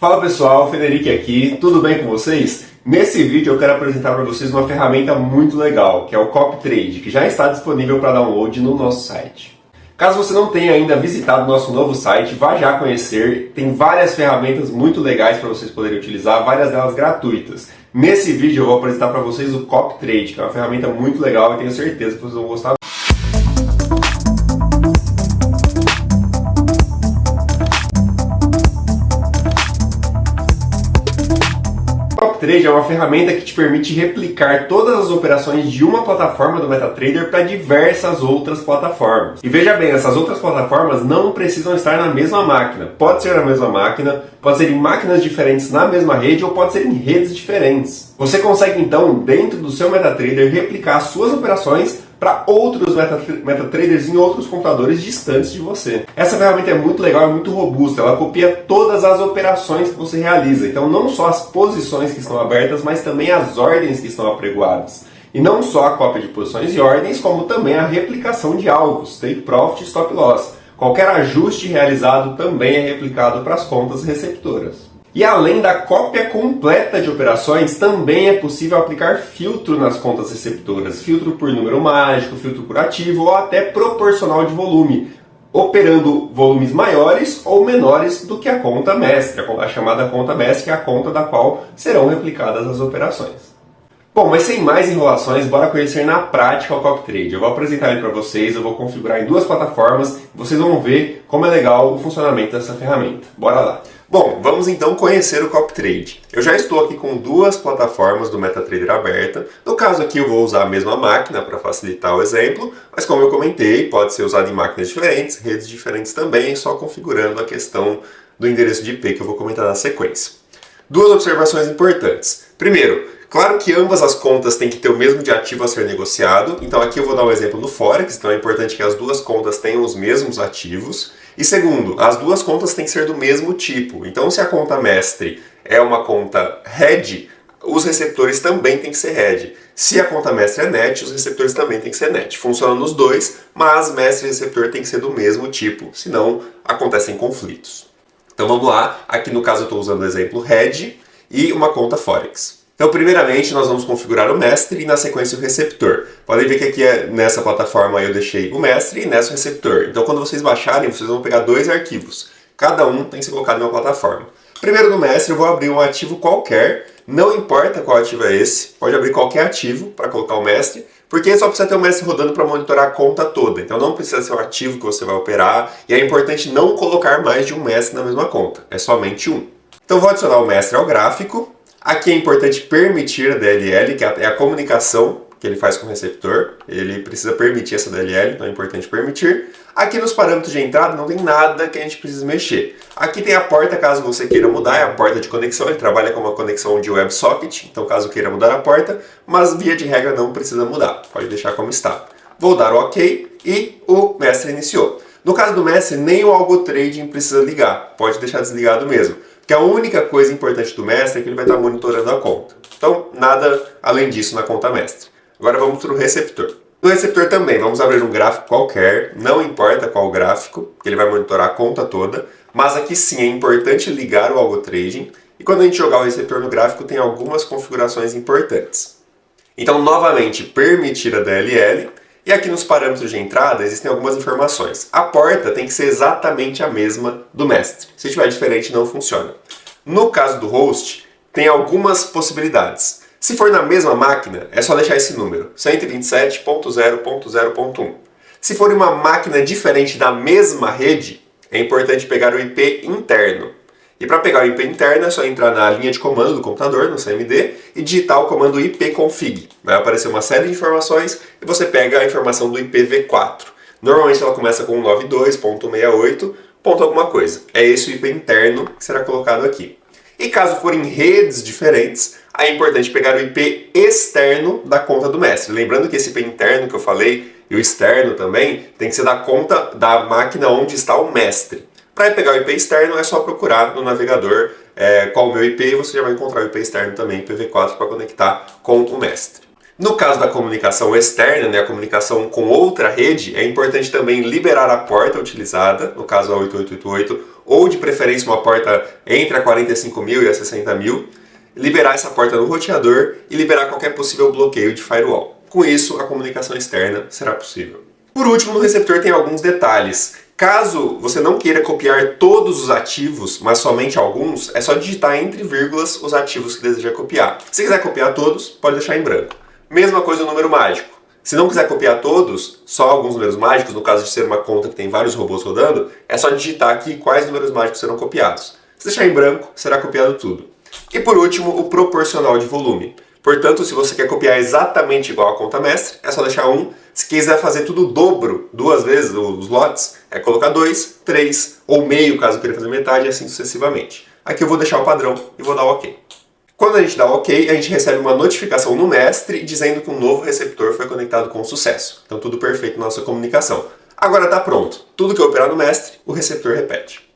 Fala pessoal, Federico aqui, tudo bem com vocês? Nesse vídeo eu quero apresentar para vocês uma ferramenta muito legal, que é o CopyTrade, que já está disponível para download no nosso site. Caso você não tenha ainda visitado o nosso novo site, vá já conhecer, tem várias ferramentas muito legais para vocês poderem utilizar, várias delas gratuitas. Nesse vídeo eu vou apresentar para vocês o CopyTrade, que é uma ferramenta muito legal e tenho certeza que vocês vão gostar. O CopyTrade é uma ferramenta que te permite replicar todas as operações de uma plataforma do MetaTrader para diversas outras plataformas. E veja bem, essas outras plataformas não precisam estar na mesma máquina. Pode ser na mesma máquina, pode ser em máquinas diferentes na mesma rede ou pode ser em redes diferentes. Você consegue então, dentro do seu MetaTrader, replicar suas operações para outros MetaTraders em outros computadores distantes de você. Essa ferramenta é muito legal e muito robusta, ela copia todas as operações que você realiza, então não só as posições que estão abertas, mas também as ordens que estão apregoadas. E não só a cópia de posições e ordens, como também a replicação de alvos, take profit e stop loss. Qualquer ajuste realizado também é replicado para as contas receptoras. E além da cópia completa de operações, também é possível aplicar filtro nas contas receptoras. Filtro por número mágico, filtro por ativo ou até proporcional de volume, operando volumes maiores ou menores do que a conta mestre, a chamada conta mestre, que é a conta da qual serão replicadas as operações. Bom, mas sem mais enrolações, bora conhecer na prática o CopyTrade. Eu vou apresentar ele para vocês, eu vou configurar em duas plataformas, vocês vão ver como é legal o funcionamento dessa ferramenta. Bora lá! Bom, vamos então conhecer o CopyTrade. Eu já estou aqui com duas plataformas do MetaTrader aberta. No caso aqui eu vou usar a mesma máquina para facilitar o exemplo, mas como eu comentei, pode ser usado em máquinas diferentes, redes diferentes também, só configurando a questão do endereço de IP que eu vou comentar na sequência. Duas observações importantes. Primeiro, claro que ambas as contas têm que ter o mesmo de ativo a ser negociado, então aqui eu vou dar um exemplo no Forex, então é importante que as duas contas tenham os mesmos ativos. E segundo, as duas contas têm que ser do mesmo tipo, então se a conta mestre é uma conta head, os receptores também têm que ser head. Se a conta mestre é net, os receptores também têm que ser net. Funciona nos dois, mas mestre e receptor têm que ser do mesmo tipo, senão acontecem conflitos. Então vamos lá, aqui no caso eu estou usando o exemplo head e uma conta Forex. Então, primeiramente, nós vamos configurar o mestre e, na sequência, o receptor. Podem ver que aqui nessa plataforma eu deixei o mestre e nessa o receptor. Então, quando vocês baixarem, vocês vão pegar dois arquivos. Cada um tem que ser colocado em uma plataforma. Primeiro, no mestre, eu vou abrir um ativo qualquer. Não importa qual ativo é esse. Pode abrir qualquer ativo para colocar o mestre, porque só precisa ter o mestre rodando para monitorar a conta toda. Então, não precisa ser o ativo que você vai operar. E é importante não colocar mais de um mestre na mesma conta. É somente um. Então, vou adicionar o mestre ao gráfico. Aqui é importante permitir a DLL, que é a comunicação que ele faz com o receptor. Ele precisa permitir essa DLL, então é importante permitir. Aqui nos parâmetros de entrada não tem nada que a gente precisa mexer. Aqui tem a porta, caso você queira mudar, é a porta de conexão. Ele trabalha com uma conexão de WebSocket, então caso queira mudar a porta, mas via de regra não precisa mudar. Pode deixar como está. Vou dar o OK e o mestre iniciou. No caso do mestre, nem o Algo Trading precisa ligar. Pode deixar desligado mesmo. Porque a única coisa importante do mestre é que ele vai estar monitorando a conta. Então, nada além disso na conta mestre. Agora vamos para o receptor. No receptor também, vamos abrir um gráfico qualquer, não importa qual gráfico, que ele vai monitorar a conta toda, mas aqui sim é importante ligar o Algo Trading, e quando a gente jogar o receptor no gráfico tem algumas configurações importantes. Então, novamente, permitir a DLL, e aqui nos parâmetros de entrada existem algumas informações. A porta tem que ser exatamente a mesma do mestre. Se tiver diferente, não funciona. No caso do host, tem algumas possibilidades. Se for na mesma máquina, é só deixar esse número, 127.0.0.1. Se for uma máquina diferente da mesma rede, é importante pegar o IP interno. E para pegar o IP interno é só entrar na linha de comando do computador, no CMD, e digitar o comando ipconfig. Vai aparecer uma série de informações e você pega a informação do IPv4. Normalmente ela começa com 92.168, ponto alguma coisa. É esse o IP interno que será colocado aqui. E caso forem redes diferentes, aí é importante pegar o IP externo da conta do mestre. Lembrando que esse IP interno que eu falei e o externo também tem que ser da conta da máquina onde está o mestre. Para pegar o IP externo é só procurar no navegador qual o meu IP e você já vai encontrar o IP externo também, IPv4, para conectar com o mestre. No caso da comunicação externa, a comunicação com outra rede, é importante também liberar a porta utilizada, no caso a 8888 ou de preferência uma porta entre a 45 mil e a 60 mil, liberar essa porta no roteador e liberar qualquer possível bloqueio de firewall. Com isso, a comunicação externa será possível. Por último, no receptor tem alguns detalhes. Caso você não queira copiar todos os ativos, mas somente alguns, é só digitar entre vírgulas os ativos que deseja copiar. Se quiser copiar todos, pode deixar em branco. Mesma coisa o número mágico. Se não quiser copiar todos, só alguns números mágicos, no caso de ser uma conta que tem vários robôs rodando, é só digitar aqui quais números mágicos serão copiados. Se deixar em branco, será copiado tudo. E por último, o proporcional de volume. Portanto, se você quer copiar exatamente igual a conta mestre, é só deixar 1. Se quiser fazer tudo o dobro, 2 vezes os lotes, é colocar 2, 3 ou meio, caso queira fazer metade, e assim sucessivamente. Aqui eu vou deixar o padrão e vou dar OK. Quando a gente dá OK, a gente recebe uma notificação no mestre dizendo que um novo receptor foi conectado com sucesso. Então tudo perfeito na nossa comunicação. Agora está pronto. Tudo que eu operar no mestre, o receptor repete.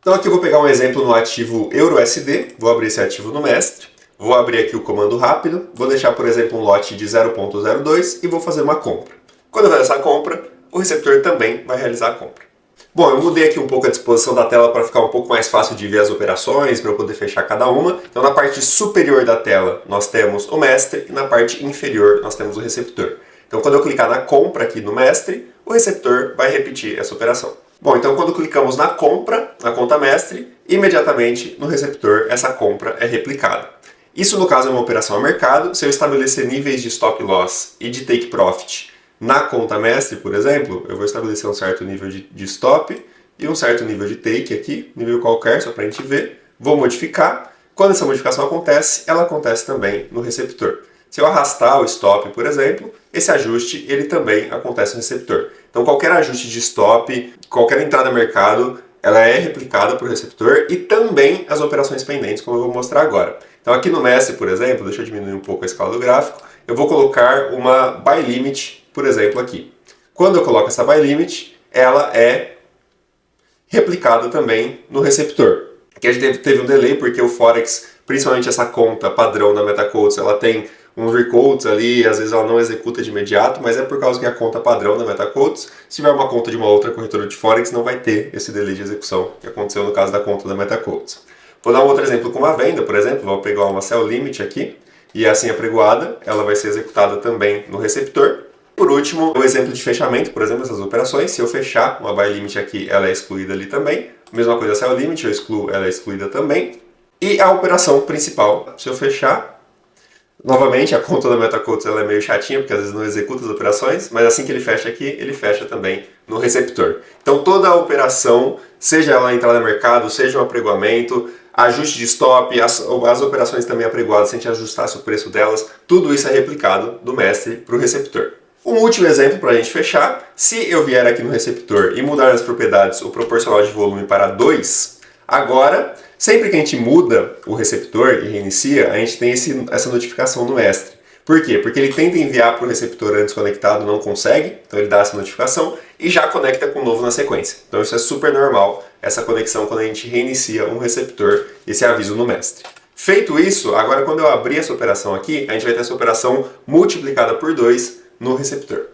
Então aqui eu vou pegar um exemplo no ativo EURUSD, vou abrir esse ativo no mestre, vou abrir aqui o comando rápido, vou deixar, por exemplo, um lote de 0.02 e vou fazer uma compra. Quando eu fazer essa compra, o receptor também vai realizar a compra. Bom, eu mudei aqui um pouco a disposição da tela para ficar um pouco mais fácil de ver as operações, para eu poder fechar cada uma. Então na parte superior da tela nós temos o mestre e na parte inferior nós temos o receptor. Então quando eu clicar na compra aqui no mestre, o receptor vai repetir essa operação. Bom, então quando clicamos na compra, na conta mestre, imediatamente no receptor essa compra é replicada. Isso no caso é uma operação a mercado. Se eu estabelecer níveis de stop loss e de take profit na conta mestre, por exemplo, eu vou estabelecer um certo nível de stop e um certo nível de take aqui, nível qualquer, só para a gente ver. Vou modificar. Quando essa modificação acontece, ela acontece também no receptor. Se eu arrastar o stop, por exemplo, esse ajuste ele também acontece no receptor. Então qualquer ajuste de stop, qualquer entrada no mercado, ela é replicada para o receptor e também as operações pendentes, como eu vou mostrar agora. Então aqui no mestre, por exemplo, deixa eu diminuir um pouco a escala do gráfico, eu vou colocar uma buy limit, por exemplo, aqui. Quando eu coloco essa buy limit, ela é replicada também no receptor. Aqui a gente teve um delay porque o Forex, principalmente essa conta padrão da MetaQuotes, ela tem uns recodes ali, às vezes ela não executa de imediato, mas é por causa que a conta padrão da MetaQuotes, se tiver uma conta de uma outra corretora de Forex, não vai ter esse delay de execução que aconteceu no caso da conta da MetaQuotes. Vou dar um outro exemplo com uma venda, por exemplo, vou pegar uma sell limit aqui, e assim apregoada, ela vai ser executada também no receptor. Por último, o exemplo de fechamento, por exemplo, essas operações, se eu fechar uma buy limit aqui, ela é excluída ali também. Mesma coisa a sell limit, eu excluo, ela é excluída também. E a operação principal, se eu fechar, novamente a conta da MetaQuotes ela é meio chatinha, porque às vezes não executa as operações, mas assim que ele fecha aqui, ele fecha também no receptor. Então toda a operação, seja ela entrada no mercado, seja um apregoamento, ajuste de stop, as operações também apregoadas, se a gente ajustasse o preço delas, tudo isso é replicado do mestre para o receptor. Um último exemplo para a gente fechar, se eu vier aqui no receptor e mudar nas propriedades o proporcional de volume para 2, agora, sempre que a gente muda o receptor e reinicia, a gente tem essa notificação no mestre. Por quê? Porque ele tenta enviar para o receptor antes conectado, não consegue, então ele dá essa notificação e já conecta com o novo na sequência. Então isso é super normal, essa conexão quando a gente reinicia um receptor, esse aviso no mestre. Feito isso, agora quando eu abrir essa operação aqui, a gente vai ter essa operação multiplicada por 2 no receptor.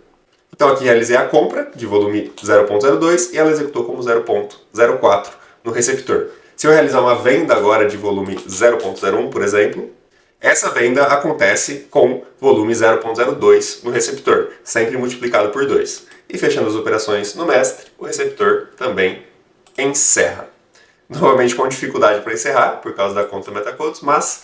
Então aqui realizei a compra de volume 0.02 e ela executou como 0.04 no receptor. Se eu realizar uma venda agora de volume 0.01, por exemplo, essa venda acontece com volume 0.02 no receptor, sempre multiplicado por 2. E fechando as operações no mestre, o receptor também encerra. Novamente com dificuldade para encerrar, por causa da conta MetaQuotes, mas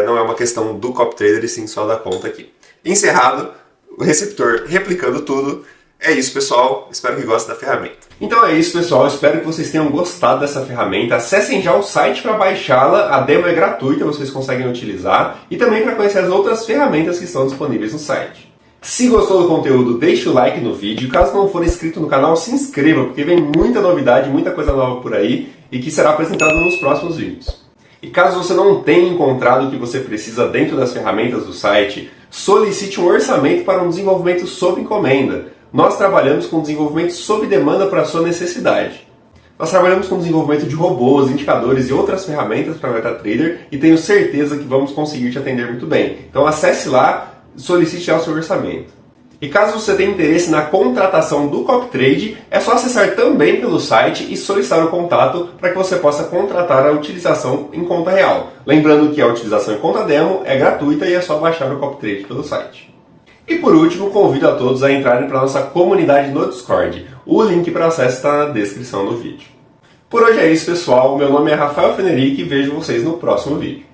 não é uma questão do CopyTrader e sim só da conta aqui. Encerrado, o receptor replicando tudo. É isso, pessoal. Espero que gostem da ferramenta. Então é isso, pessoal. Espero que vocês tenham gostado dessa ferramenta. Acessem já o site para baixá-la. A demo é gratuita, vocês conseguem utilizar. E também para conhecer as outras ferramentas que estão disponíveis no site. Se gostou do conteúdo, deixe o like no vídeo. Caso não for inscrito no canal, se inscreva, porque vem muita novidade, muita coisa nova por aí e que será apresentada nos próximos vídeos. E caso você não tenha encontrado o que você precisa dentro das ferramentas do site, solicite um orçamento para um desenvolvimento sob encomenda. Nós trabalhamos com desenvolvimento sob demanda para a sua necessidade. Nós trabalhamos com desenvolvimento de robôs, indicadores e outras ferramentas para MetaTrader e tenho certeza que vamos conseguir te atender muito bem. Então acesse lá, solicite já o seu orçamento. E caso você tenha interesse na contratação do CopyTrade, é só acessar também pelo site e solicitar o contato para que você possa contratar a utilização em conta real. Lembrando que a utilização em conta demo é gratuita e é só baixar o CopyTrade pelo site. E por último, convido a todos a entrarem para a nossa comunidade no Discord. O link para acesso está na descrição do vídeo. Por hoje é isso, pessoal. Meu nome é Rafael Fenerick e vejo vocês no próximo vídeo.